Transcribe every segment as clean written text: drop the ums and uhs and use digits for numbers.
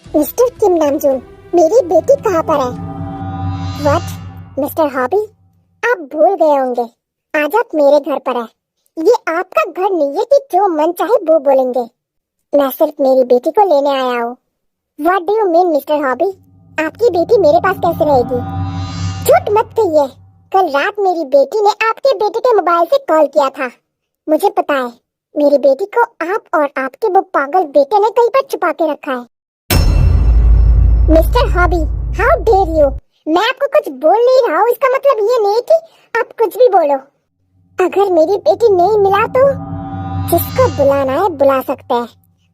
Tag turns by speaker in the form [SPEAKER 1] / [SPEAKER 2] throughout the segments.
[SPEAKER 1] Mister किम Namjoon, मेरी बेटी कहाँ पर है? व्हाट? मिस्टर हॉबी, आप भूल गए होंगे, आज आप मेरे घर पर है। ये आपका घर नहीं है कि जो मन चाहे वो बोलेंगे। मैं सिर्फ मेरी बेटी को लेने आया हूँ। What do you mean mister hobby? आपकी बेटी मेरे पास कैसे रहेगी? झूठ मत कहिए। कल रात मेरी बेटी ने आपके बेटे के मोबाइल से कॉल किया था। मुझे पता है, मेरी बेटी को आप और आपके वो पागल बेटे ने कहीं पर छुपा के रखा है। Mister Hobby, how dare you? मैं आपको कुछ बोल नहीं रहा हूँ, इसका मतलब ये नहीं कि आप कुछ भी बोलो। अगर मेरी बेटी नहीं मिला तो जिसको बुलाना है बुला सकते हैं,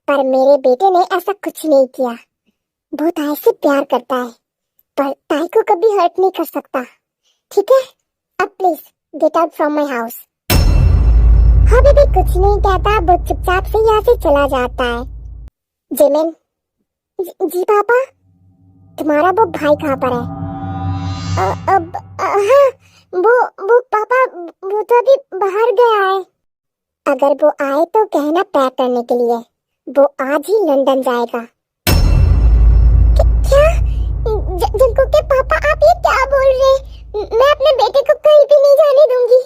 [SPEAKER 1] पर मेरे बेटे ने ऐसा कुछ नहीं किया। वो ताई से प्यार करता है, पर ताई को कभी हर्ट नहीं कर सकता। ठीक है, अब please get out from my house. Hobby भी कुछ नहीं कहता, वो चुपचाप से यहाँ से चला जाता है। जिमिन, जी पापा, तुम्हारा वो भाई कहाँ पर है? हाँ, वो पापा, वो तो अभी बाहर गया है। अगर वो आए तो कहना पैक करने के लिए, वो आज ही लंदन जाएगा। क्या? जिनको के पापा, आप ये क्या बोल रहे हैं? मैं अपने बेटे को कहीं भी नहीं जाने दूंगी।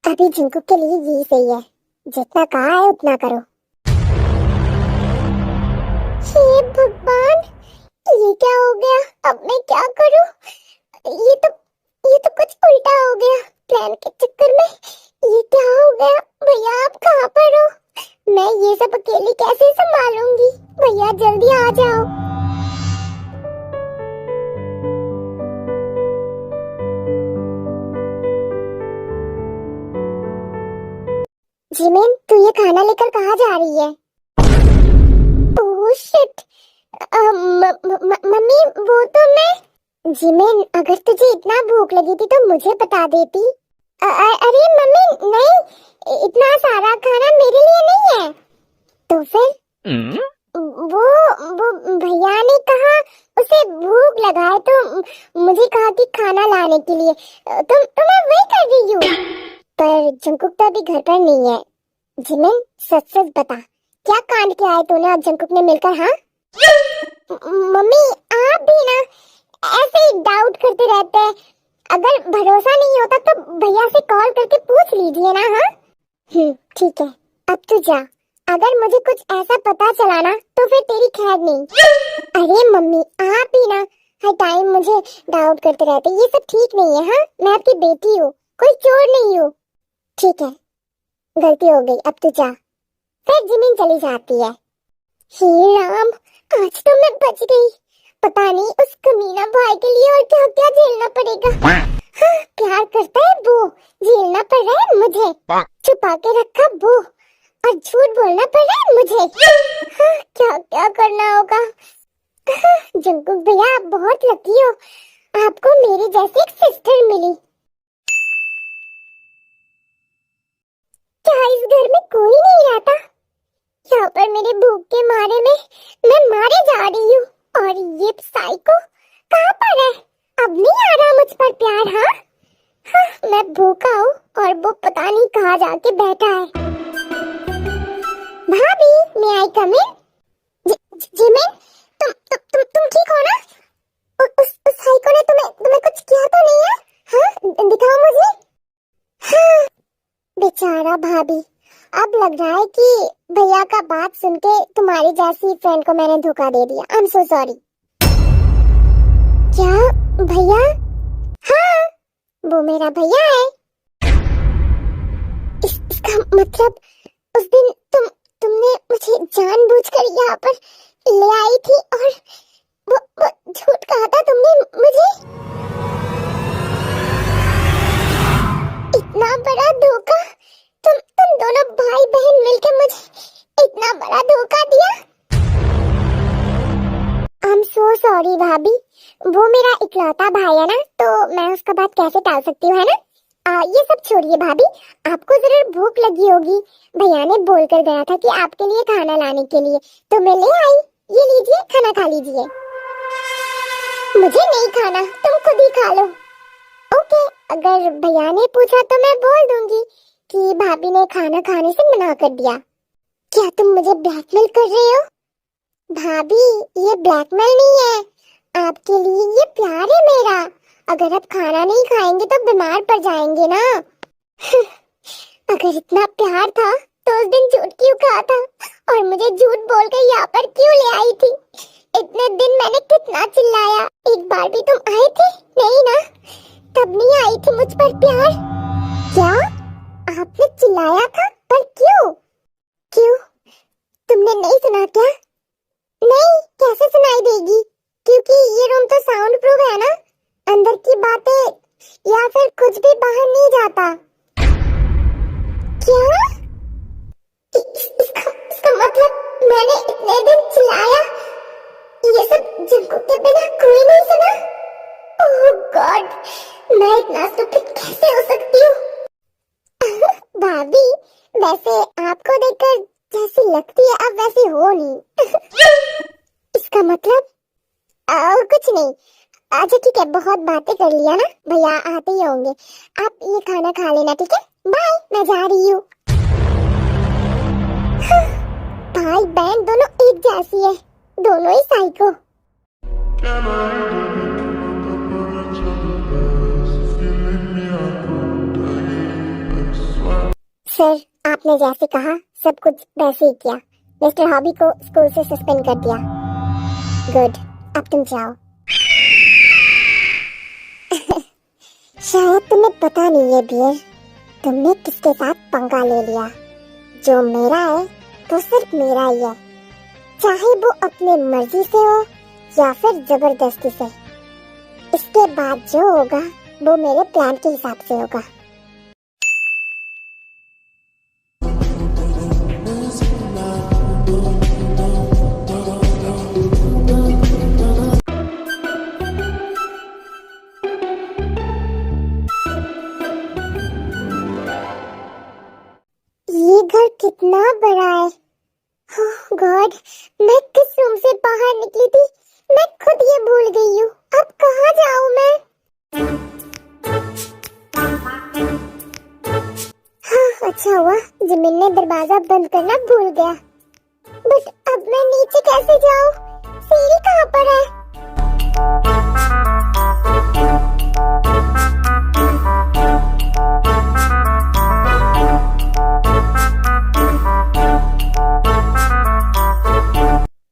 [SPEAKER 1] अभी जिनको के लिए यही सही है, जितना कहा है उतना करो। हे भगवान, ये क्या हो गया? अब मैं क्या करूं? ये तो कुछ उल्टा हो गया प्लान के चक्कर में। ये क्या हो गया? भैया आप कहाँ पर हो? मैं ये सब अकेली कैसे संभालूंगी? भैया जल्दी आ जाओ। जिमिन, तू ये खाना लेकर कहाँ जा रही है? ओह शिट, मम्मी वो तो मैं। जिमिन, अगर तुझे इतना भूख लगी थी तो मुझे बता देती। अरे मम्मी नहीं, इतना सारा खाना मेरे लिए नहीं है। तो फिर वो भैया ने कहा उसे भूख लगा है, तो मुझे कहा कि खाना लाने के लिए। तो मैं वही कर रही हूँ। पर जंकुक तो अभी घर पर नहीं है। जिमिन, सच सच बता, क्या कांड किया है तूने और जंकुक ने मिलकर? हाँ मम्मी, आप भी ना ऐसे ही डाउट करते रहते हैं। अगर भरोसा नहीं होता तो भैया से कॉल करके पूछ लीजिए ना। हाँ ठीक है, अब तू जा। अगर मुझे कुछ ऐसा पता चला ना तो फिर तेरी खैर नहीं। अरे मम्मी, आप भी ना हर टाइम मुझे डाउट करते रहते, ये सब ठीक नहीं है। हाँ, मैं आपकी बेटी हूँ, कोई चोर नहीं हूँ। ठीक है, गलती हो गई, अब तू जा। फिर जिमिन चली जाती है। हे राम, आज तो मैं बच गई। पता नहीं उस कमीना भाई के लिए और क्या क्या झेलना पड़ेगा। हाँ, प्यार करता है वो, झेलना पड़ रहा है मुझे। छुपा के रखा वो, और झूठ बोलना पड़ रहा है मुझे। हाँ, क्या क्या करना होगा। हाँ, जंकुक भैया, आप बहुत लकी हो, आपको मेरी जैसी एक सिस्टर मिली। क्या इस घर में कोई नहीं रहता? यहाँ पर मेरे भूख के मारे में मैं मारे जा रही हूँ, और ये साइको कहाँ पर है? अब नहीं आ रहा मुझ पर प्यार। हाँ हाँ, मैं भूखा हूँ और वो पता नहीं कहाँ जाके बैठा है। भाभी, मैं आई कम इन? जिमिन, तुम ठीक हो ना? उस साइको ने तुम्हें कुछ किया तो नहीं है? हाँ, दिखाओ मुझे। हाँ, बेचारा भाभी, अब लग रहा है कि भैया का बात सुन के तुम्हारी जैसी फ्रेंड को मैंने धोखा दे दिया। I am so sorry. क्या भैया? हाँ, वो मेरा भैया है। इसका मतलब उस दिन तुमने मुझे जानबूझकर यहाँ पर ले आई थी और वो झूठ कहा था तुमने मुझे। इतना बड़ा धोखा, तुम दोनों भाई बहन मिलकर मुझे इतना बड़ा धोखा दिया। आई एम सो सॉरी भाभी, वो मेरा इकलौता भाई है ना, तो मैं उसका बात कैसे टाल सकती हूँ, है ना? ये सब छोड़िए भाभी, आपको जरूर भूख लगी होगी। भैया ने बोल कर गया था कि आपके लिए खाना लाने के लिए, तो मैं ले आई। ये लीजिए, खाना खा लीजिए। मुझे नहीं खाना, तुम खुद ही खा लो। ओके, अगर भैया ने पूछा तो मैं बोल दूंगी कि भाभी ने खाना खाने से मना कर दिया। क्या तुम मुझे ब्लैकमेल कर रहे हो? भाभी, ये ब्लैकमेल नहीं है, आपके लिए ये प्यार है मेरा। अगर आप खाना नहीं खाएंगे तो बीमार पड़ जाएंगे ना। अगर इतना प्यार था तो उस दिन झूठ क्यों कहा था और मुझे झूठ बोलकर यहाँ पर क्यों ले आई थी? इतने दिन मैंने कितना चिल्लाया, एक बार भी तुम आए थे नहीं ना? तब नहीं आई थी मुझ पर प्यार। क्या आपने चिल्लाया था, पर क्यों? क्यों, तुमने नहीं सुना क्या? नहीं, कैसे सुनाई देगी, क्योंकि ये रूम तो साउंड प्रूफ है ना। अंदर की बातें या फिर कुछ भी बाहर नहीं जाता। क्या? इसका मतलब मैंने इतने दिन चिल्लाया, ये सब जिनको के बिना कोई नहीं सुना? ओह गॉड, मैं इतना स्टूपिड कैसे हो सकती हूँ? भाभी, वैसे आपको देखकर जैसी लगती है अब वैसी हो नहीं। इसका मतलब कुछ नहीं। अच्छा ठीक है, बहुत बातें कर लिया ना, भैया आते ही होंगे। आप ये खाना खा लेना, ठीक है? बाय, मैं जा रही हूँ। भाई बहन दोनों एक जैसी है, दोनों ही साइको। सर, आपने जैसे कहा सब कुछ वैसे ही किया। मिस्टर हॉबी को स्कूल से सस्पेंड कर दिया। गुड, अब तुम जाओ। शायद तुम्हें पता नहीं है बियर, तुमने किसके साथ पंगा ले लिया। जो मेरा है तो सिर्फ मेरा ही है, चाहे वो अपने मर्जी से हो या फिर जबरदस्ती से। इसके बाद जो होगा वो मेरे प्लान के हिसाब से होगा। ये घर कितना बड़ा है। ओह गॉड, मैं किस रूम से बाहर निकली थी, मैं खुद ये भूल गई हूँ। अब कहाँ जाऊँ मैं? हाँ, अच्छा हुआ जिमिन ने दरवाजा बंद करना भूल गया। बट अब मैं नीचे कैसे जाऊँ? सीढ़ी कहाँ पर है?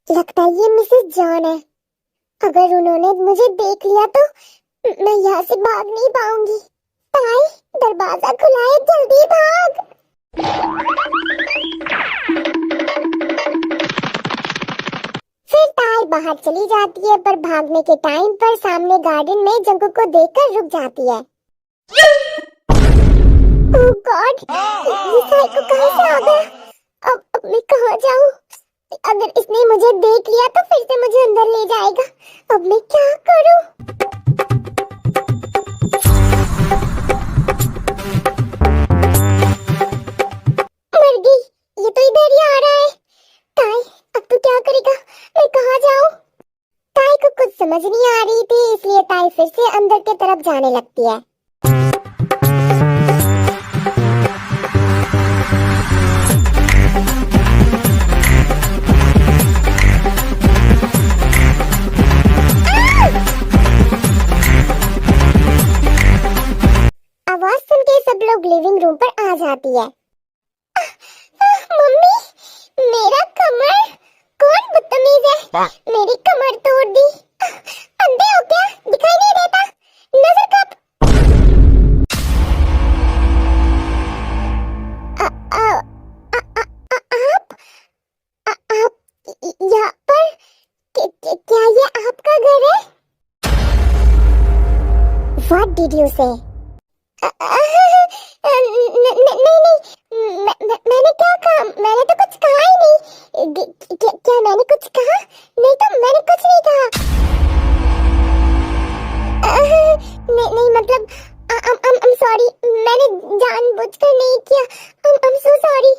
[SPEAKER 1] लगता है ये मिसेस जॉन है। अगर उन्होंने मुझे देख लिया तो मैं यहाँ से भाग नहीं पाऊंगी। ताई, दरवाजा खुला है, जल्दी भाग। फिर ताई बाहर चली जाती है, पर भागने के टाइम पर सामने गार्डन में जंगू को देखकर रुक जाती है। ओह गॉड, ये साइको कहाँ से आ गया? अब मैं कहाँ जाऊँ? अगर इसने मुझे देख लिया तो फिर से मुझे अंदर ले जाएगा। अब मैं क्या करूं? मर गई, ये तो इधर ही आ रहा है। ताई, अब तू क्या करेगा? मैं कहाँ जाऊं? ताई को कुछ समझ नहीं आ रही थी, इसलिए ताई फिर से अंदर की तरफ जाने लगती है। आवाज सुन के सब लोग लिविंग रूम पर आ जाती है। मम्मी, मेरा कमर, कौन बदतमीज है? मेरी कमर तोड़ दी। अंधे हो क्या? दिखाई नहीं देता? नजर कब? आप यहाँ पर? क्या ये आपका घर है? What did you say? नहीं, मैंने क्या कहा? मैंने तो कुछ कहा ही नहीं। क्या मैंने कुछ कहा? नहीं तो मैंने कुछ नहीं कहा। नहीं मतलब I'm sorry, मैंने जानबूझकर नहीं किया। I'm so sorry।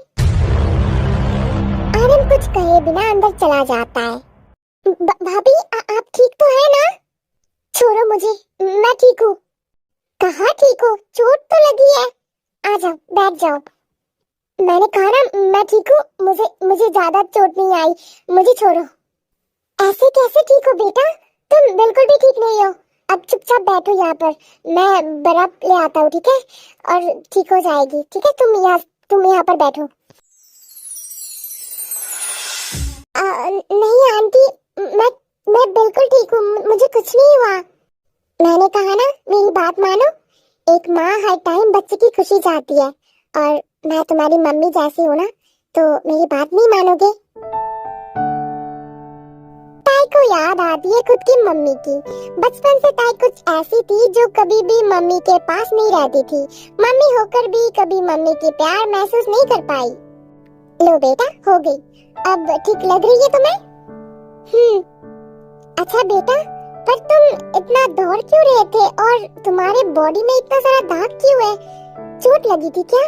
[SPEAKER 1] आनंद कुछ कहे बिना अंदर चला जाता है। भाभी, आप ठीक तो है ना? छोड़ो मुझे, मैं ठीक हूँ। कहाँ ठीक हो? चोट तो लगी है। आ जाओ, बैठ जाओ। मैंने कहा ना मैं ठीक हूँ, मुझे ज्यादा चोट नहीं आई, मुझे छोड़ो। ऐसे कैसे ठीक हो बेटा? तुम बिल्कुल भी ठीक नहीं हो। अब चुपचाप बैठो यहाँ पर, मैं बर्फ ले आता हूँ, ठीक है? और ठीक हो जाएगी, ठीक है? तुम यहाँ पर बैठो। नहीं आंटी, मैं बिल्कुल ठीक हूँ, मुझे कुछ नहीं हुआ। मैंने कहा ना, मेरी बात मानो। एक माँ हर टाइम बच्चे की खुशी चाहती है, और मैं तुम्हारी मम्मी जैसी हूँ ना, तो मेरी बात नहीं मानोगे? ताई को याद आती है खुद की मम्मी की। बचपन से ताई कुछ ऐसी थी जो कभी भी मम्मी के पास नहीं रहती थी। मम्मी होकर भी कभी मम्मी की प्यार महसूस नहीं कर पाई। लो बेटा, हो गई। अब ठीक लग रही है तुम्हें? अच्छा बेटा, पर तुम इतना दौड़ क्यों रहे थे और तुम्हारे बॉडी में इतना सारा दाग क्यों है? चोट लगी थी क्या?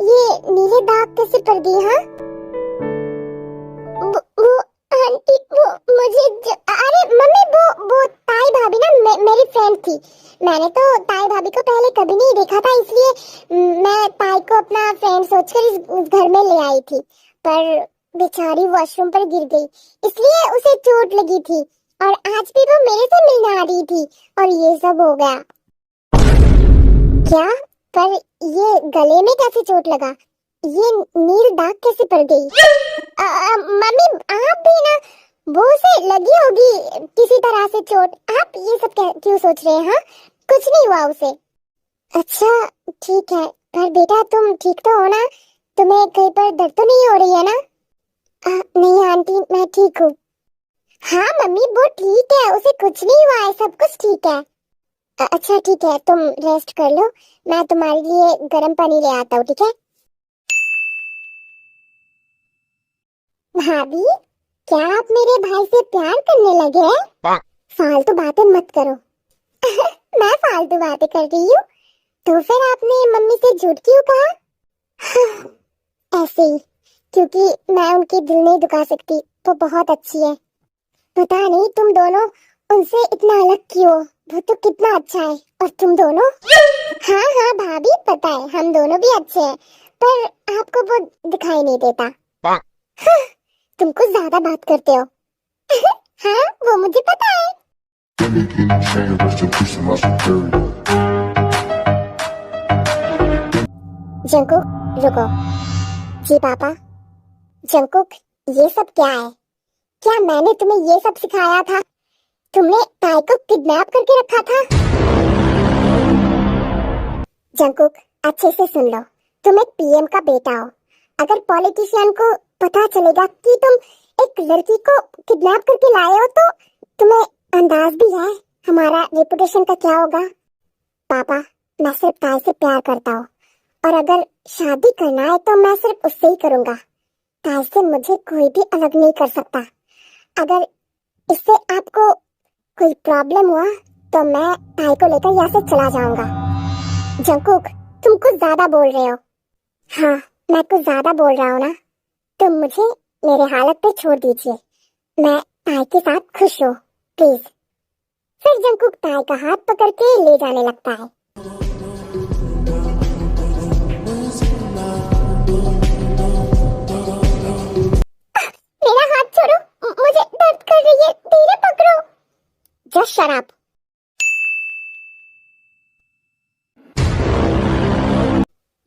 [SPEAKER 1] ये नीले दाग कैसे पड़ गए? हाँ, वो आंटी, वो अरे मम्मी, वो ताई भाभी ना मेरी फ्रेंड थी। मैंने तो ताई भाभी को पहले कभी नहीं देखा था, इसलिए मैं ताई को अपना फ्रेंड सोचकर इस घर में ले आई थी। पर बेचारी वॉशरूम पर गिर गई, इसलिए उसे चोट लगी थी, और आज भी वो मेरे से मिलने आ रही थी, और ये सब हो गया। क्या? पर ये गले में कैसे चोट लगा? ये नील दाग कैसे पड़ गई? मम्मी, आप भी ना, वो से लगी होगी किसी तरह से चोट। आप ये सब क्यों सोच रहे हैं? हाँ, कुछ नहीं हुआ उसे। अच्छा ठीक है, पर बेटा तुम ठीक तो हो ना? तुम्हें कहीं पर दर्द तो नहीं हो रही है ना? नहीं आंटी, मैं ठीक हूँ। हाँ मम्मी, वो ठीक है, उसे कुछ नहीं हुआ है, सब कुछ ठीक है। अच्छा ठीक है, तुम रेस्ट कर लो, मैं तुम्हारे लिए गर्म पानी ले आता हूँ, ठीक है? भाभी, क्या आप मेरे भाई से प्यार करने लगे हैं? फालतू बातें मत करो। मैं फालतू बातें कर रही हूँ? तो फिर आपने मम्मी से झूठ क्यों कहा? ऐसे ही, क्योंकि मैं उनके दिल नहीं दुखा सकती, तो बहुत अच्छी है। पता नहीं तुम दोनों उनसे इतना अलग क्यों? वो तो कितना अच्छा है, और तुम दोनों? हाँ हाँ भाभी, पता है हम दोनों भी अच्छे हैं, पर आपको वो दिखाई नहीं देता। हाँ, तुम कुछ ज्यादा बात करते हो। हाँ, वो मुझे पता है। जंकुक, रुको। जी पापा। जंकुक, ये सब क्या है? क्या मैंने तुम्हें ये सब सिखाया था? तुमने ताई को किडनैप करके रखा था? जंकुक, अच्छे से सुन लो, तुम एक पीएम का बेटा हो। अगर पॉलिटिशियन को पता चलेगा कि तुम एक लड़की को किडनैप करके लाए हो, तो तुम्हें अंदाज भी है हमारा रेपुटेशन का क्या होगा। पापा, मैं सिर्फ ताई से प्यार करता हूँ, और अगर शादी करना है तो मैं सिर्फ उससे ही करूँगा। ताई से मुझे कोई भी अलग नहीं कर सकता। अगर इससे आपको कोई प्रॉब्लम हुआ तो मैं ताई को लेकर यहाँ से चला जाऊंगा। जंकुक, तुम कुछ ज्यादा बोल रहे हो। हाँ, मैं कुछ ज्यादा बोल रहा हूँ ना? तुम मुझे मेरे हालत पे छोड़ दीजिए, मैं ताई के साथ खुश हूँ, प्लीज। फिर जंकुक ताई का हाथ पकड़ के ले जाने लगता है। मेरा हाथ छोड़ो, मुझे दर्द कर रही है, धीरे पकड़ो। Just shut up.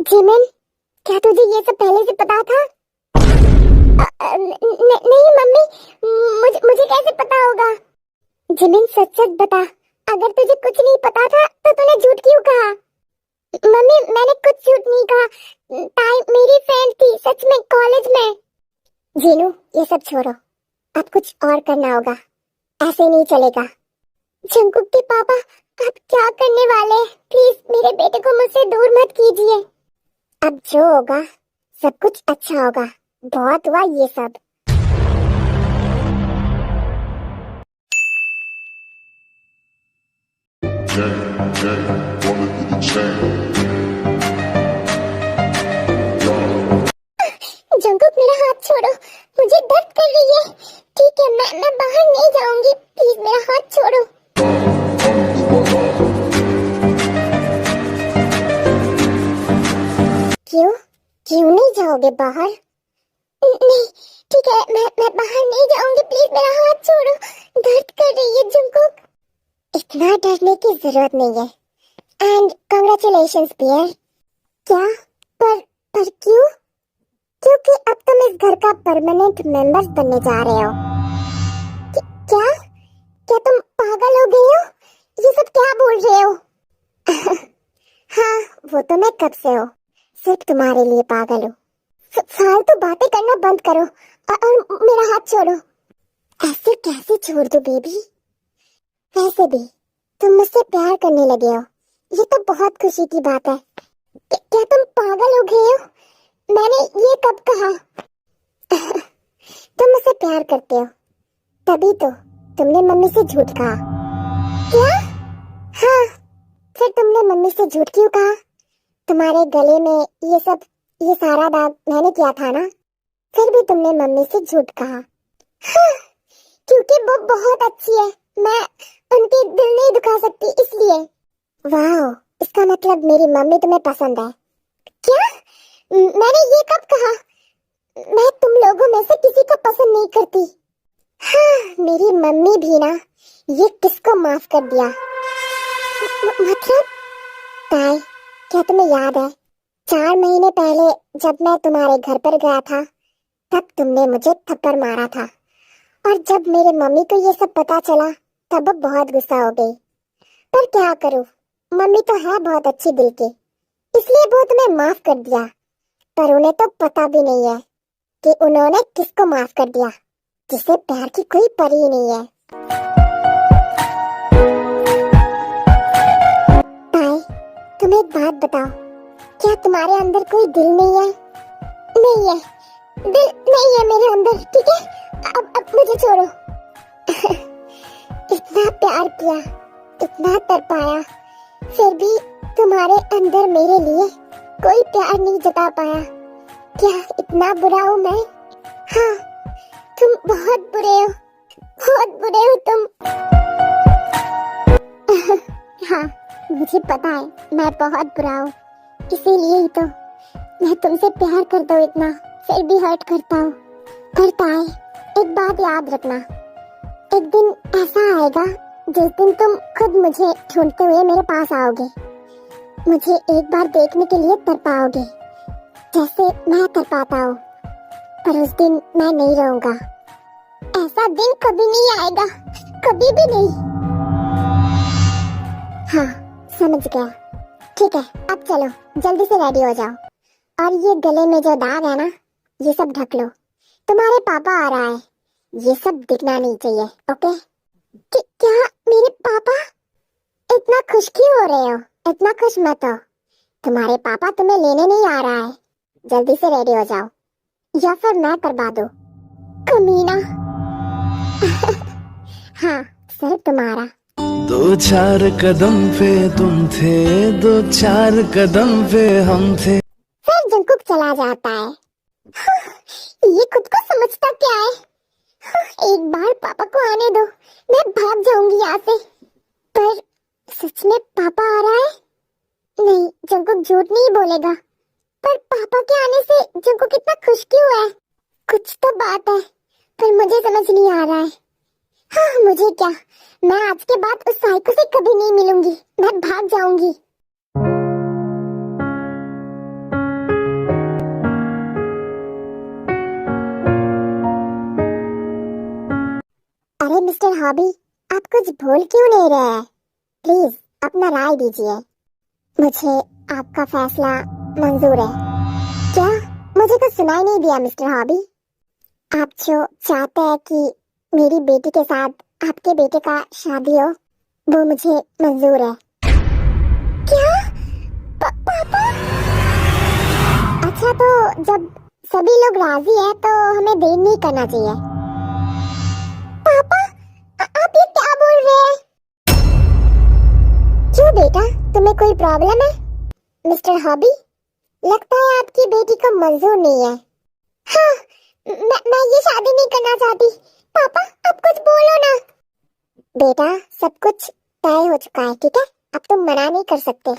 [SPEAKER 1] जिमिन, क्या तुझे ये सब पहले से पता था? नहीं मम्मी, मुझे कैसे पता होगा? जिमिन, सच सच बता, अगर तुझे कुछ नहीं पता था तो तूने झूठ क्यों कहा? मम्मी, मैंने कुछ झूठ नहीं कहा, ताई मेरी फ्रेंड थी, सच में, कॉलेज में। जीनू, ये सब छोड़ो, अब कुछ और करना होगा, ऐसे नहीं चलेगा। जंकुक के पापा, आप क्या करने वाले हैं? प्लीज मेरे बेटे को मुझसे दूर मत कीजिए। अब जो होगा सब कुछ अच्छा होगा, बहुत हुआ ये सब। जंकुक, मेरा हाथ छोड़ो, मुझे दर्द कर रही है। ठीक है, मैं बाहर नहीं जाऊंगी, प्लीज मेरा हाथ छोड़ो। क्यों नहीं जाओगे बाहर? नहीं, ठीक है, मैं बाहर नहीं जाऊंगी, प्लीज मेरा हाथ छोड़ो, दर्द कर रही है जंकुक। इतना डरने की जरूरत नहीं है। एंड कांग्रेचुलेशंस पियर। क्या? पर क्यों? क्योंकि अब तुम इस घर का परमानेंट मेंबर्स बनने जा रहे हो। क्या? क्या तुम पागल हो गए हो? ये सब क्या बोल रहे हो? हाँ, वो तो मैं कब से हो, सिर्फ तुम्हारे लिए पागल हूँ। फालतू बातें करना बंद करो और मेरा हाथ छोड़ो। ऐसे कैसे छोड़ दो बेबी? वैसे भी तुम मुझसे प्यार करने लगे हो, ये तो बहुत खुशी की बात है। क्या तुम पागल हो गए हो? मैंने ये कब कहा? तुम मुझसे प्यार करते हो, तभी तो तुमने मम्मी से झूठ कहा। क्या? हाँ, फिर तुमने मम्मी से झूठ क्यों कहा? तुम्हारे गले में ये सारा दाग मैंने किया था ना, फिर भी तुमने मम्मी से झूठ कहा। हाँ, क्योंकि वो बहुत अच्छी है, मैं उनके दिल नहीं दुखा सकती इसलिए। वाह, इसका मतलब मेरी मम्मी तुम्हें पसंद है। क्या? मैंने ये कब कहा? मैं तुम लोगों में से किसी को पसंद नहीं करती। हाँ, मेरी मम्मी भी ना, ये किसको माफ कर दिया? मतलब ताई, क्या तुम्हें याद है 4 महीने पहले जब मैं तुम्हारे घर पर गया था, तब तुमने मुझे थप्पड़ मारा था, और जब मेरे मम्मी को ये सब पता चला तब वो बहुत गुस्सा हो गई। पर क्या करूं, मम्मी तो है बहुत अच्छी दिल की, इसलिए वो तुम्हें माफ कर दिया। पर उन्हें तो पता भी नहीं है कि उन्होंने किसको माफ कर दिया, जिसे प्यार की कोई परी ही नहीं है। ताई, तुम एक बात बताओ, क्या तुम्हारे अंदर कोई दिल नहीं है? नहीं है, दिल नहीं है मेरे अंदर, ठीक है? अब मुझे छोड़ो। इतना प्यार किया, इतना तरपाया, फिर भी तुम्हारे अंदर मेरे लिए कोई प्यार नहीं जता पाया। क्या इतना बुरा हूँ मैं? हाँ, तुम बहुत बुरे हो, बहुत बुरे हो तुम। हाँ, मुझे पता है मैं बहुत बुरा हूँ, इसीलिए ही तो मैं तुमसे प्यार करता हूँ इतना, फिर भी हर्ट करता हूँ। करता है, एक बात याद रखना, एक दिन ऐसा आएगा जिस दिन तुम खुद मुझे ढूंढते हुए मेरे पास आओगे, मुझे एक बार देखने के लिए तरपाओगे जैसे मैं तरपाता हूँ, पर उस दिन मैं नहीं रहूंगा। ऐसा दिन कभी नहीं आएगा, कभी भी नहीं। हाँ, समझ गया। ठीक है, अब चलो जल्दी से रेडी हो जाओ, और ये गले में जो दाग है ना, ये सब ढक लो। तुम्हारे पापा आ रहा है, ये सब दिखना नहीं चाहिए, ओके? क्या मेरे पापा? इतना खुश क्यों हो रहे हो? इतना खुश मत हो, तुम्हारे पापा तुम्हें लेने नहीं आ रहा है। जल्दी से रेडी हो जाओ, या फिर मैं करवा दूं। कमीना। हाँ, सर तुम्हारा।
[SPEAKER 2] 2-4 कदम पे तुम थे, 2-4 कदम पे हम थे।
[SPEAKER 1] फिर जंकुक चला जाता है। ये खुद को समझता क्या है? एक बार पापा को आने दो, मैं भाग जाऊंगी यहाँ से। पर सच में पापा आ रहा है? नहीं, जंकुक झूठ नहीं बोलेगा। पर पापा के आने से जंकुक इतना खुश क्यों है? कुछ तो बात है, पर मुझे समझ नहीं आ रहा है। हाँ, मुझे क्या, मैं आज के बाद उस साइको से कभी नहीं मिलूंगी, मैं भाग जाऊंगी। अरे मिस्टर हॉबी, आप कुछ भूल क्यों नहीं रहे हैं? प्लीज अपना राय दीजिए। मुझे आपका फैसला मंजूर है। क्या? मुझे तो सुनाई नहीं दिया मिस्टर हॉबी। आप जो चाहते हैं कि मेरी बेटी के साथ आपके बेटे का शादी हो, वो मुझे मंजूर है। क्या? पापा? अच्छा, तो जब सभी लोग राजी है तो हमें देर नहीं करना चाहिए। पापा, आप ये क्या बोल रहे हैं? क्यों बेटा, तुम्हें कोई प्रॉब्लम है? मिस्टर हॉबी, लगता है आपकी बेटी को मंजूर नहीं है। हाँ, मैं ये शादी नहीं करना चाहती। पापा, आप कुछ बोलो ना। बेटा, सब कुछ तय हो चुका है, ठीक है? अब तुम मना नहीं कर सकते।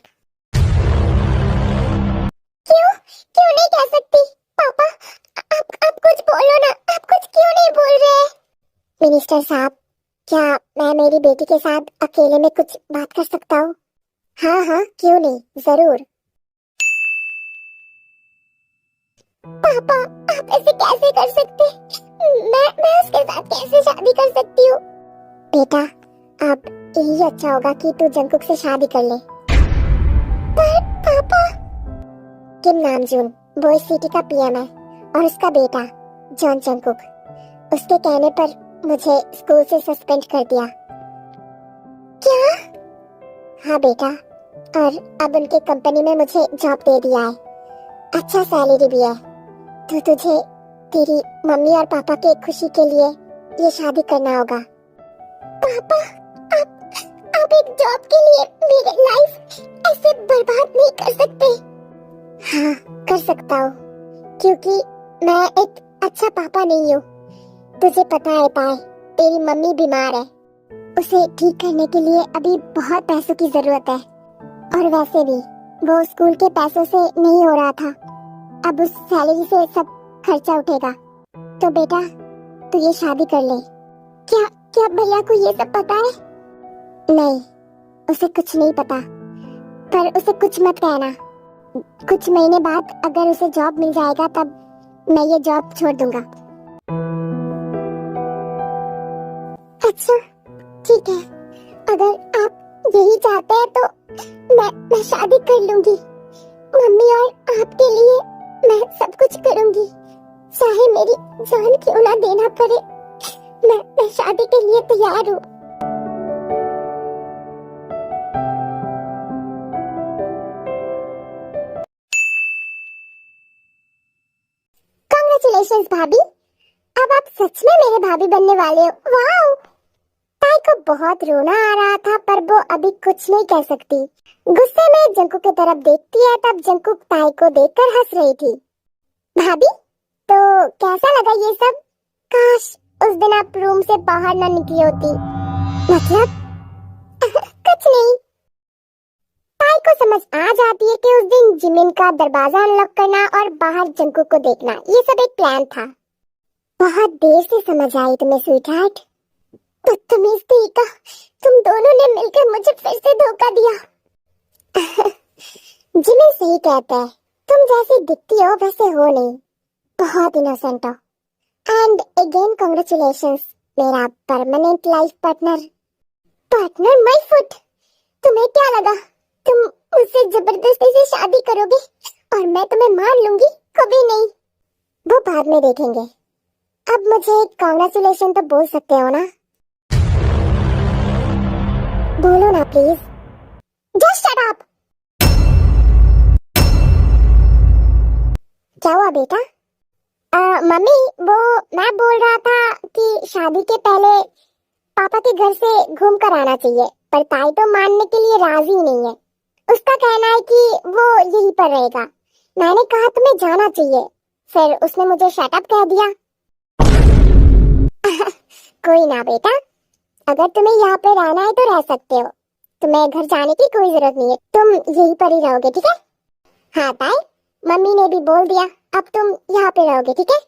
[SPEAKER 1] क्यों? क्यों नहीं कह सकती? पापा, आप कुछ मिनिस्टर साहब, क्या मैं मेरी बेटी के साथ अकेले में कुछ बात कर सकता हूँ? हाँ हाँ, क्यों नहीं, जरूर। पापा, आप ऐसे कैसे कर सकते? मैं उसके साथ कैसे शादी कर सकती हूँ? बेटा, अब यही अच्छा होगा कि तू जंकुक से शादी कर ले। पर पापा, किम नामजून बॉयज सिटी का पीएम है और उसका बेटा जॉन जंकुक, उसके कहने पर मुझे स्कूल से सस्पेंड कर दिया। क्या? हाँ बेटा, और अब उनके कंपनी में मुझे जॉब दे दिया है, अच्छा सैलरी भी है। तो तुझे तेरी मम्मी और पापा के खुशी के लिए ये शादी करना होगा। पापा, आप एक जॉब के लिए मेरी लाइफ ऐसे बर्बाद नहीं कर सकते। हाँ, कर सकता हूँ, क्योंकि मैं एक अच्छा पापा नहीं हूँ। तुझे पता है पाए, तेरी मम्मी बीमार है, उसे ठीक करने के लिए अभी बहुत पैसों की जरूरत है, और वैसे भी वो स्कूल के पैसों से नहीं हो रहा था, अब उस सैलरी से सब खर्चा उठेगा। तो बेटा, तू ये शादी कर ले। क्या क्या भैया को ये सब पता है? नहीं, उसे कुछ नहीं पता, पर उसे कुछ मत कहना। कुछ महीने बाद अगर उसे जॉब मिल जाएगा तब मैं ये जॉब छोड़ दूंगा। अच्छा, ठीक है, अगर आप यही चाहते हैं तो मैं शादी कर लूंगी। मम्मी और आपके लिए मैं सब कुछ करूंगी, चाहे मेरी जान क्यों ना देना पड़े। मैं शादी के लिए तैयार हूँ। कांग्रेचुलेशंस भाभी, अब आप सच में मेरे भाभी बनने वाले हो। वाओ! ताई को बहुत रोना आ रहा था, पर वो अभी कुछ नहीं कह सकती। गुस्से में जंकुक की तरफ देखती है, तब जंकुक ताई को देखकर हंस रही थी। भाभी, तो कैसा लगा ये सब? काश उस दिन आप रूम से बाहर ना निकली होती। मतलब कुछ नहीं। ताई को समझ आ जाती है कि उस दिन जिमिन का दरवाजा अनलॉक करना और बाहर जंकुक को देखना, ये सब एक प्लान था। बहुत देर से समझ आई तुम्हें स्वीटहार्ट। बदतमीज थी का, तुम दोनों ने मिलकर मुझे फिर से धोखा दिया। जिमिन सही कहता है, तुम जैसी दिखती हो वैसे हो नहीं, बहुत इनोसेंट हो। एंड अगेन कांग्रेचुलेशंस, मेरा permanent life partner. Partner my foot, तुम्हें क्या लगा तुम मुझसे जबरदस्ती से शादी करोगे और मैं तुम्हें मान लूंगी? कभी नहीं, वो बाद में देखेंगे। अब मुझे कांग्रेचुलेशन तो बोल सकते हो ना? बोलो ना प्लीज। Just shut up. क्या हुआ बेटा? मम्मी, वो मैं बोल रहा था कि शादी के पहले पापा के घर से घूम कर आना चाहिए, पर ताई तो मानने के लिए राजी नहीं है। उसका कहना है कि वो यहीं पर रहेगा। मैंने कहा तुम्हें जाना चाहिए, फिर उसने मुझे शट अप कह दिया। कोई ना बेटा, अगर तुम्हें यहाँ पे रहना है तो रह सकते हो, तुम्हें घर जाने की कोई जरूरत नहीं है, तुम यहीं पर ही रहोगे, ठीक है? हाँ ताई, मम्मी ने भी बोल दिया, अब तुम यहाँ पे रहोगे, ठीक है?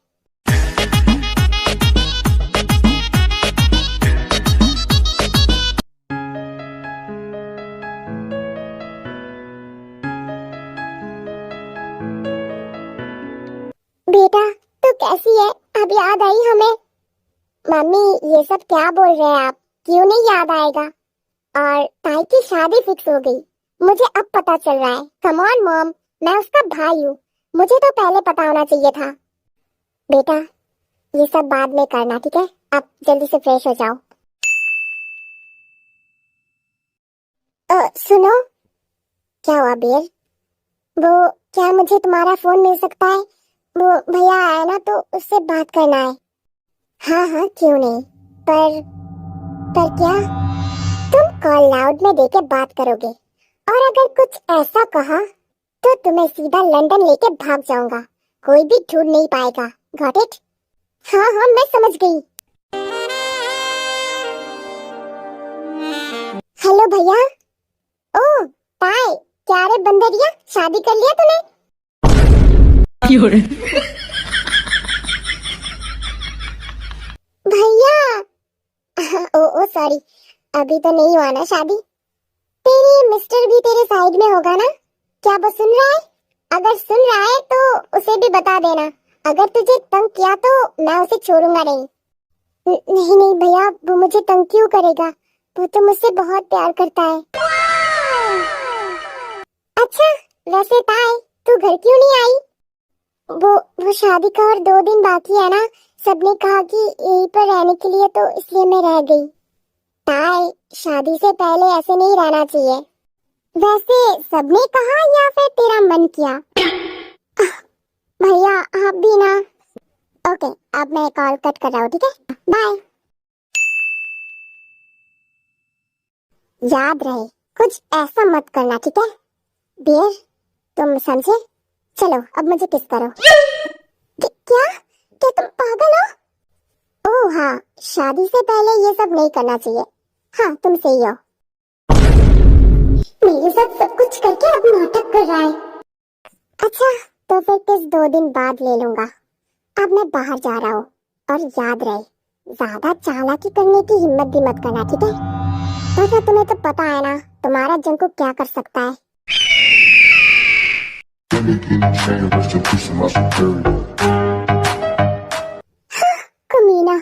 [SPEAKER 1] बेटा, तो कैसी है? अब याद आई हमें? मम्मी, ये सब क्या बोल रहे हैं आप? क्यों नहीं याद आएगा? और ताई की शादी फिक्स हो गई, मुझे अब पता चल रहा है। कम ऑन मॉम, मैं उसका भाई हूँ, मुझे तो पहले पता होना चाहिए था। बेटा, ये सब बाद में करना, ठीक है? अब जल्दी से फ्रेश हो जाओ। सुनो। क्या हुआ बेर? वो क्या मुझे तुम्हारा फोन मिल सकता है? वो भैया आया ना, तो उससे बात करना है। हाँ हाँ, क्यों नहीं, पर क्या? तुम कॉल लाउड में देके बात करोगे, और अगर कुछ ऐसा कहा तो तुम्हें सीधा लंदन लेके भाग जाऊंगा, कोई भी ढूंढ नहीं पाएगा। Got it? हाँ हाँ, मैं समझ गई। हेलो भैया। ओ ताई, क्या रे बंदरिया, शादी कर लिया तूने? भैया, अभी तो नहीं हुआ ना शादी। तेरे मिस्टर भी तेरे साइड में होगा ना? क्या वो सुन रहा है? अगर सुन रहा है तो उसे भी बता देना। अगर तुझे तंग किया तो मैं उसे छोड़ूंगा नहीं। नहीं नहीं भैया, वो मुझे तंग क्यों करेगा? वो तो मुझसे बहुत प्यार करता है। अच्छा, वैसे ताई तू घर क्यों नहीं आई? वो शादी का और 2 दिन बाकी है ना। सबने कहा कि यहीं पर रहने के लिए, तो इसलिए मैं रह गई। ताई, शादी से पहले ऐसे नहीं रहना चाहिए। वैसे सबने कहा या फिर तेरा मन किया? भैया आप भी ना। ओके, अब मैं कॉल कट कर रहा हूँ, ठीक है? बाय। याद रहे, कुछ ऐसा मत करना, ठीक है? डियर, तुम समझे? चलो अब मुझे किस करो। क्या क्या तुम पागल हो? ओह हाँ, शादी से पहले ये सब नहीं करना चाहिए। हाँ तुम सही हो। मेरे साथ सब कुछ करके अब नाटक कर रहा है। अच्छा, तो फिर किस 2 दिन बाद ले लूंगा। अब मैं बाहर जा रहा हूँ। और याद रहे, ज्यादा चालाकी करने की हिम्मत भी मत करना, ठीक है? वैसे तुम्हें तो पता है ना तुम्हारा जंकू क्या कर सकता है। कमीना,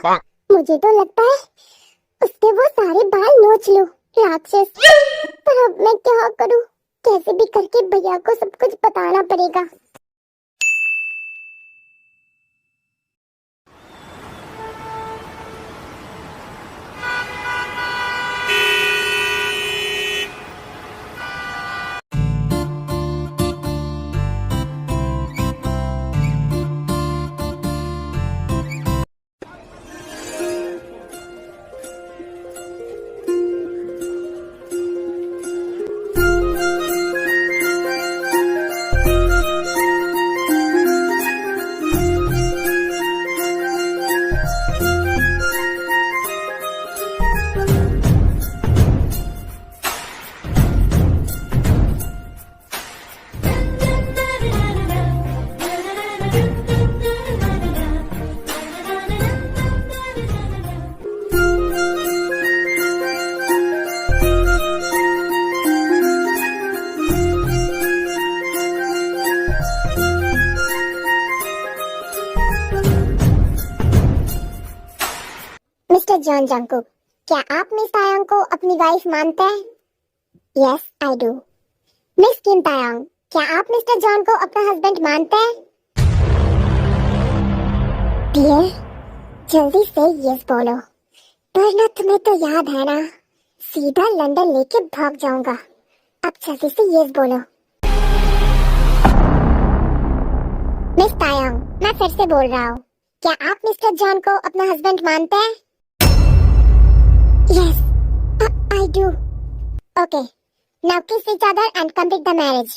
[SPEAKER 1] मुझे तो लगता है उसके वो सारे बाल नोच लूं। राक्षस। पर अब मैं क्या करूं? कैसे भी करके भैया को सब कुछ बताना पड़ेगा। मिस्टर जॉन जंकुक, क्या आप मिस तायंग को अपनी वाइफ मानते हैं? Yes I do. मिस किम तायंग, क्या आप मिस्टर जॉन को अपना हस्बैंड मानते हैं? डियर, जल्दी से यस बोलो, वरना तुम्हें तो याद है ना, सीधा लंदन लेके भाग जाऊंगा। अब जल्दी से यस बोलो। मिस तायंग, मैं फिर से बोल रहा हूँ, क्या आप मिस्टर जॉन को अपना हस्बैंड मानते हैं? Yes, I do. Okay, now kiss each other and complete the marriage.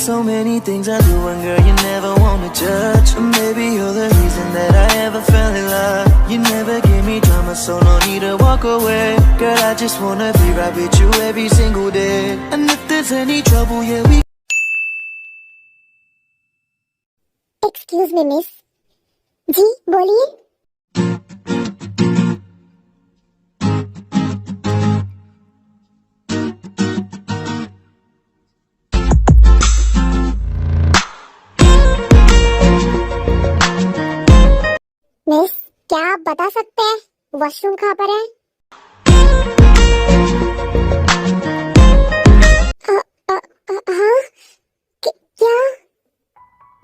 [SPEAKER 2] So many things I do and girl you never want to judge. Maybe you're the reason that I ever fell in love. You never give me drama, so no need to walk away. Girl, I just wanna be right with you every single day. And if there's any trouble, yeah we.
[SPEAKER 1] Excuse me, miss. जी बोलिए। Miss, क्या आप बता सकते हैं washroom कहाँ पर है? हाँ, क्या?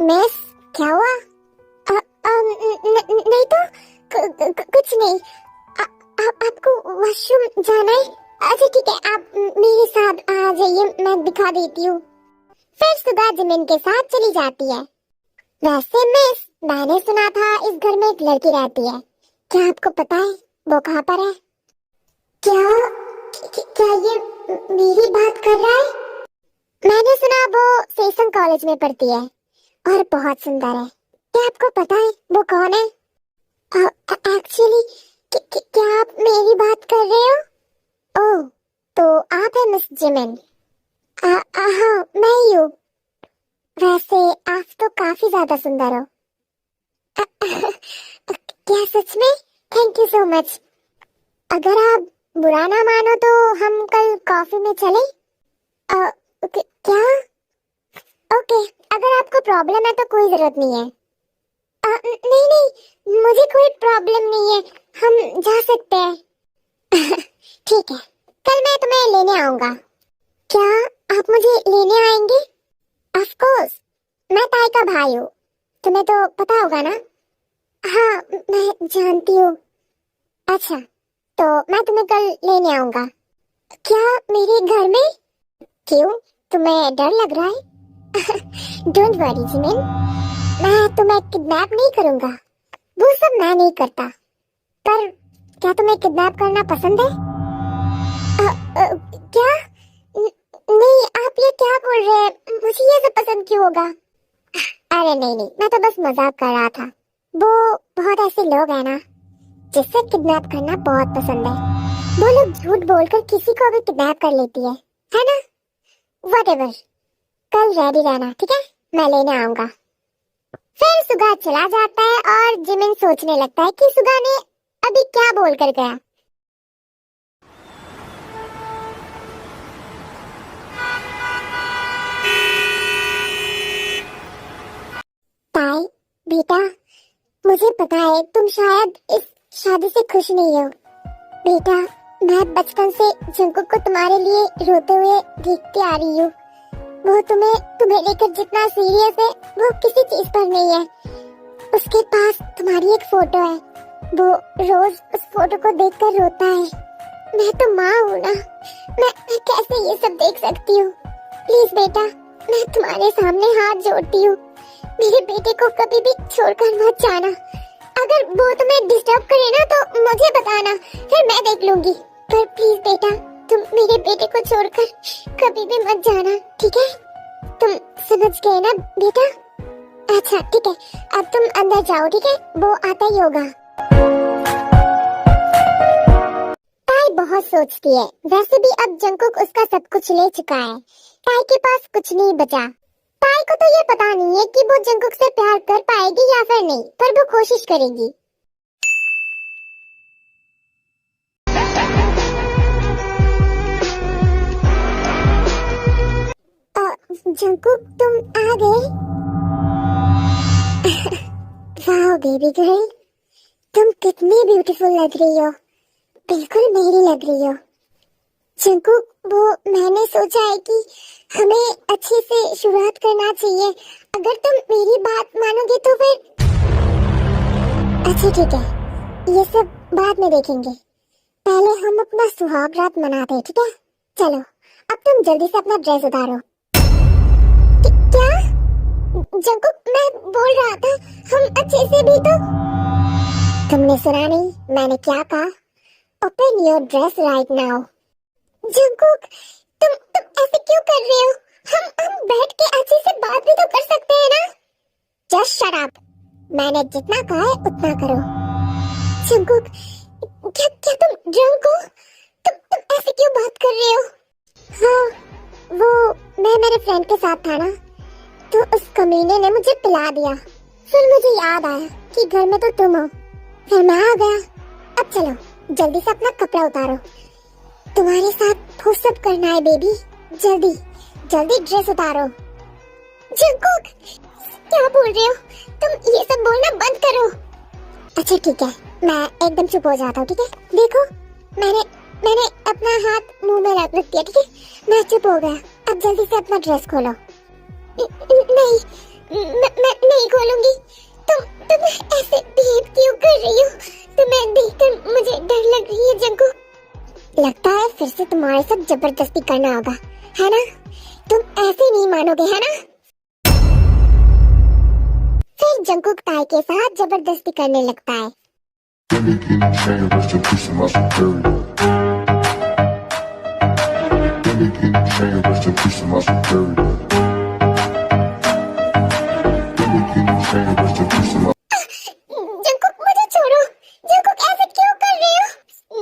[SPEAKER 1] मिस, क्या हुआ? नहीं तो कुछ नहीं। आपको वॉशरूम जाना है? अच्छा ठीक है, आप मेरे साथ आ जाइए, मैं दिखा देती हूँ। फिर सुधा जिमिन के साथ चली जाती है। वैसे मिस, मैंने सुना था इस घर में एक लड़की रहती है। क्या आपको पता है वो कहाँ पर है? क्या ये मेरी बात कर रहा है? मैंने सुना वो सेसन कॉलेज में पढ़ती है और बहुत सुंदर है। क्या आपको पता है वो कौन है? एक्चुअली क्या आप मेरी बात कर रहे हो? ओह, तो आप है मिस जिमिन? हाँ मैं ही हूँ। वैसे आप तो काफी ज्यादा सुंदर हो। क्या सच में? Thank you so much. अगर आप बुरा ना मानो तो हम कल कॉफी में चलें? क्या? ओके, अगर आपको प्रॉब्लम है तो कोई जरूरत नहीं है। नहीं नहीं, मुझे कोई प्रॉब्लम नहीं है, हम जा सकते हैं। ठीक है, कल मैं तुम्हें लेने आऊंगा। क्या आप मुझे लेने आएंगे? ऑफ कोर्स, मैं ताई का भाई हूँ, तुम्हें तो पता होगा ना। हाँ, मैं जानती हूँ। अच्छा, तो मैं तुम्हें कल लेने आऊंगा। क्या मेरे घर में? क्यों, तुम्हें डर लग रहा है? डोंट वरी जिमिन, मैं तुम्हें किडनैप नहीं करूंगा, वो सब मैं नहीं करता। पर क्या तुम्हें किडनैप करना पसंद है? क्या? नहीं, आप ये क्या बोल रहे हैं? मुझे ये सब पसंद क्यों होगा? अरे नहीं नहीं, मैं तो बस मजाक कर रहा था। वो बहुत ऐसे लोग हैं ना जिससे किडनैप करना बहुत पसंद है। वो लोग झूठ बोलकर किसी को भी किडनैप कर लेती है ना? व्हाटएवर, कल रेडी रहना, ठीक है? मैं लेने आऊंगा। फिर सुगा चला जाता है और जिमिन सोचने लगता है कि सुगा ने अभी क्या बोल कर गया। ताई बेटा, मुझे पता है तुम शायद इस शादी से खुश नहीं हो। बेटा, मैं बचपन से जंकुक को तुम्हारे लिए रोते हुए देखती आ रही हूँ। वो तुम्हें लेकर जितना सीरियस है वो किसी चीज पर नहीं है। उसके पास तुम्हारी एक फोटो है, वो रोज उस फोटो को देखकर रोता है। मैं तो माँ हूँ ना, मैं कैसे ये सब देख सकती हूँ? प्लीज बेटा, मैं तुम्हारे सामने हाथ जोड़ती हूँ, मेरे बेटे को कभी भी छोड़कर मत जाना। अगर वो तुम्हें डिस्टर्ब करे ना तो मुझे बताना, फिर मैं देख लूंगी। पर प्लीज बेटा, तुम मेरे बेटे को छोड़कर कभी भी मत जाना, ठीक है? तुम समझ गए ना बेटा? अच्छा ठीक है, अब तुम अंदर जाओ, ठीक है? वो आता ही होगा। ताई बहुत सोचती है, वैसे भी अब जंकुक उसका सब कुछ ले चुका है, ताई के पास कुछ नहीं बचा। ताई को तो ये पता नहीं है कि वो जंकुक से प्यार कर पाएगी या फिर नहीं, पर वो कोशिश करेगी। जंकुक, तुम आ गए? वाह बेबी गर्ल, तुम कितनी ब्यूटीफुल लग रही हो, बिल्कुल मेरी लग रही हो। जंकुक, वो मैंने सोचा है कि हमें अच्छे से शुरुआत करना चाहिए। अगर तुम मेरी बात मानोगे तो फिर अच्छा ठीक है, ये सब बाद में देखेंगे, पहले हम अपना सुहाग रात मनाते हैं, ठीक है? चलो, अब तुम जल्दी से अपना ड्रेस उतारो। क्या? जंकुक, मैं बोल रहा था हम अच्छे से भी तो। तुमने सुना नहीं मैंने क्या कहा? Open your dress right now. Jungkook, तुम ऐसे क्यों कर रहे हो? हम बैठ के अच्छे से बात भी तो कर सकते हैं ना? जस्ट शट अप, मैंने जितना कहा है उतना करो। जंकुक, क्या तुम ड्रंक हो? तुम ऐसे क्यों बात कर रहे हो? हाँ, वो मैं मेरे फ्रेंड के साथ था ना, तो उस कमीने ने मुझे पिला दिया। फिर मुझे याद आया कि घर में तो तुम हो, फिर मैं आ गया। अब चलो जल्दी से अपना कपड़ा उतारो, तुम्हारे साथ वो सब करना है बेबी। जल्दी जल्दी ड्रेस उतारो। जंकुक, क्या बोल रहे हो? तुम ये सब बोलना बंद करो। अच्छा ठीक है, मैं एकदम चुप हो जाता हूँ, ठीक है? देखो, मैंने अपना हाथ मुंह में रख दिया, ठीक है? मैं चुप हो गया। अब जल्दी से अपना ड्रेस खोलो। नहीं, मैं नहीं खोलूंगी। तुम ऐसे बिहेव क्यों कर रही हो? तुम्हें देखकर मुझे डर लग रही है जंकुक। लगता है फिर से तुम्हारे साथ जबरदस्ती करना होगा, है ना? तुम ऐसे नहीं मानोगे, है ना? फिर जंकुक ताई के साथ जबरदस्ती करने लगता है। जंकुक, मुझे छोड़ो। जंकुक, ऐसे क्यों कर रहे हो?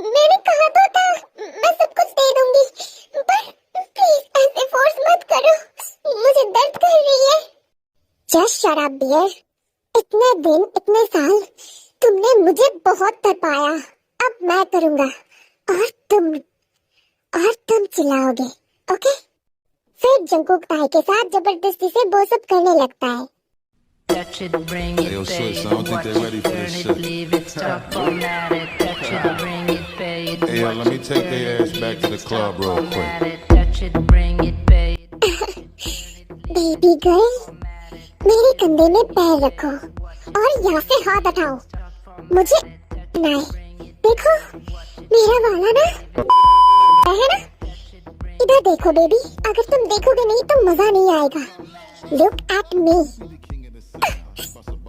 [SPEAKER 1] मैंने कहा तो था मैं सब कुछ दे दूंगी, पर प्लीज ऐसे फोर्स मत करो, मुझे दर्द कर रही है। Just shut up dear. इतने दिन, इतने साल तुम तुमने मुझे बहुत तड़पाया, अब मैं करूंगा और तुम चिल्लाओगे, ओके? फिर जंगकुक ताई के साथ जबरदस्ती से वो सब करने लगता है।
[SPEAKER 3] Touch it, bring it,
[SPEAKER 4] Hey, yo,
[SPEAKER 3] pay
[SPEAKER 4] Swiss,
[SPEAKER 3] it,
[SPEAKER 4] I don't think
[SPEAKER 3] watch
[SPEAKER 4] they
[SPEAKER 3] it,
[SPEAKER 4] ready for
[SPEAKER 3] turn
[SPEAKER 4] this
[SPEAKER 3] it,
[SPEAKER 4] shit.
[SPEAKER 3] leave it, stop, format it, touch it, bring it, pay it,
[SPEAKER 4] Hey, yo,
[SPEAKER 3] watch
[SPEAKER 4] let me
[SPEAKER 3] it,
[SPEAKER 4] take
[SPEAKER 3] turn
[SPEAKER 4] their
[SPEAKER 3] it,
[SPEAKER 4] ass back
[SPEAKER 3] leave
[SPEAKER 4] to the
[SPEAKER 3] it,
[SPEAKER 4] club
[SPEAKER 3] stop,
[SPEAKER 4] real quick.
[SPEAKER 3] format it, touch it, bring it, pay it.
[SPEAKER 1] Baby girl, मेरे कंधे में पैर रखो और यहाँ से हाथ हटाओ, मुझे नहीं। देखो मेरा वाला ना है ना, इधर देखो बेबी, अगर तुम देखोगे नहीं तो मजा नहीं आएगा। Look at me.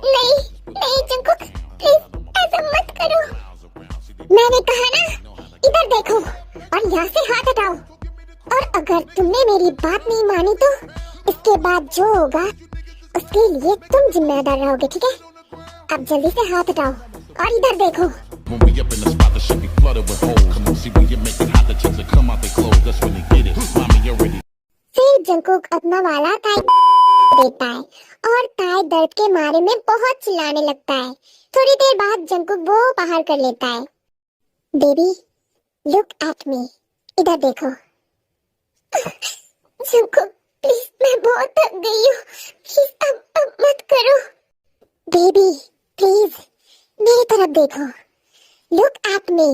[SPEAKER 1] नहीं नहीं जंगकुक, प्लीज ऐसा मत करो, मैंने कहा ना, इधर देखो और यहाँ से हाथ हटाओ। और अगर तुमने मेरी बात नहीं मानी तो इसके बाद जो होगा उसके लिए तुम जिम्मेदार रहोगे, ठीक है? अब जल्दी से हाथ हटाओ और इधर देखो।
[SPEAKER 5] When we up in the spot, the shit be flooded with holes. Come on, see when you make it hot, the chicks that come out they clothes. That's when they get it. Mommy already.
[SPEAKER 1] फिर Jungkook अपना वाला ताई देता है और ताई दर्द के मारे में बहुत चिल्लाने लगता है। थोड़ी देर बाद जंगकुक वो बाहर कर लेता है। बेबी लुक एट मी, इधर देखो। जंगकुक प्लीज, मैं बहुत थक गई हूँ, प्लीज अब मत करो। बेबी प्लीज मेरी तरफ देखो, लुक एट मी।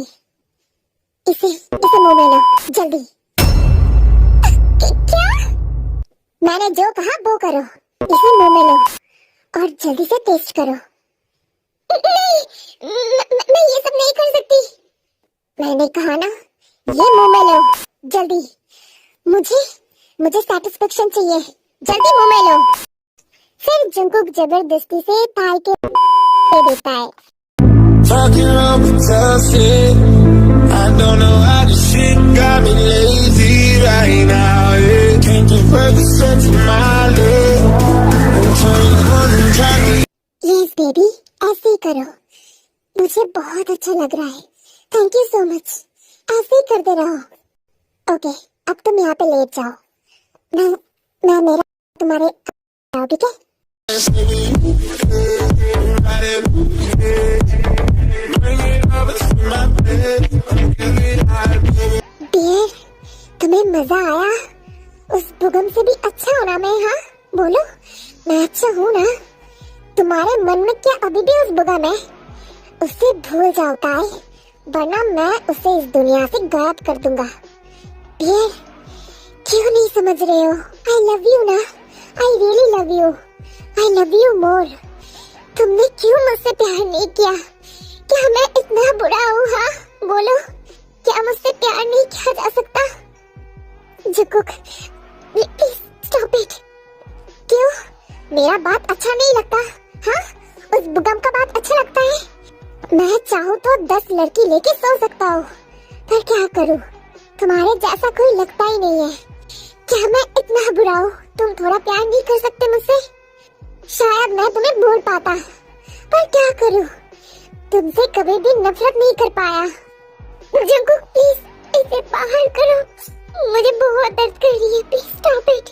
[SPEAKER 1] इसे मुंह में लो जल्दी। क्या? मैंने जो कहा वो करो, इसे मुंह में लो और जल्दी से टेस्ट करो। नहीं, मैं ये सब नहीं कर सकती। मैंने कहा ना, ये मुंह में लो जल्दी, मुझे सैटिस्फैक्शन चाहिए, जल्दी मुंह में लो। फिर जंगकुक जबरदस्ती से ताई के दे देता है।
[SPEAKER 2] Fucking up and tough shit. I don't know how this shit got me lazy right now. Yeah. Can't keep Percocet to my leg. I'm trying to.
[SPEAKER 1] Yes baby, ऐसे ही करो, मुझे बहुत अच्छा लग रहा है। थैंक यू सो मच, ऐसे ही करते रहो। ओके, अब तुम यहाँ पे लेट जाओ, मैं मेरा तुम्हारे आओ, ठीक है? डियर, तुम्हें मजा आया? उस बुगम से भी अच्छा होना मैं, हाँ बोलो, मैं अच्छा हूँ ना? तुम्हारे मन में क्या अभी भी उस बुगम है? उसे भूल जाओ ताई, वरना मैं उसे इस दुनिया से गायब कर दूंगा। डियर, क्यों नहीं समझ रहे हो? आई लव यू ना, I really love you, I love you more. तुमने क्यों मुझसे प्यार नहीं किया? क्या मैं इतना बुरा हूँ? हाँ बोलो, क्या मुझसे प्यार नहीं किया जा सकता? Jungkook please stop it. क्यों, मेरा बात अच्छा नहीं लगता? हाँ, उस बुगम का बात अच्छा लगता है? मैं चाहूँ तो 10 लड़की लेके सो सकता हूँ, पर क्या करूँ, तुम्हारे जैसा कोई लगता ही नहीं है। क्या मैं इतना बुरा हूँ? तुम थोड़ा प्यार नहीं कर सकते मुझसे? शायद मैं तुम्हें भूल पाता, पर क्या करूँ, तुमसे कभी भी नफरत नहीं कर पाया। जंगकुक प्लीज इसे बाहर करो, मुझे बहुत दर्द कर रही है, प्लीज स्टॉप इट।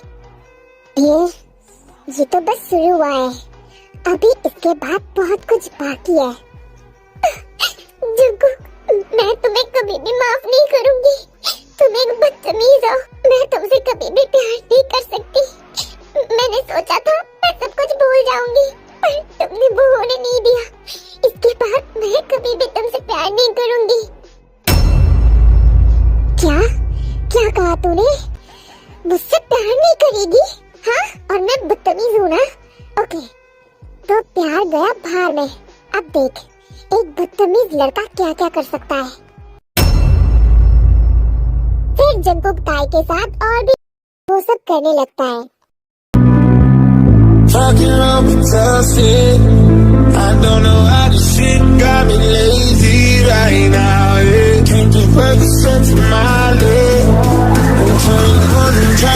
[SPEAKER 1] ये तो बस शुरू हुआ है, अभी इसके बाद बहुत कुछ बाकी है। जंगकुक, मैं तुम्हें कभी भी माफ नहीं करूंगी, तुम एक बदतमीज हो, मैं तुमसे कभी भी प्यार नहीं कर सकती। मैंने सोचा था मैं सब कुछ भूल जाऊंगी, पर तुमने वो होने नहीं दिया। इसके बाद मैं कभी भी तुमसे प्यार नहीं करूंगी। क्या कहा तूने? मुझसे प्यार नहीं करेगी? हाँ, और मैं बदतमीज हूँ ना? ओके, तो प्यार गया बाहर में। अब देख, एक बदतमीज लड़का क्या क्या कर सकता है। फिर जंगकुक ताई के साथ और भी वो सब करने लगता है।
[SPEAKER 2] Fucking up and tough shit. I don't know how this shit got me lazy right now. Yeah. Can't keep Percocet to my leg. I'm trying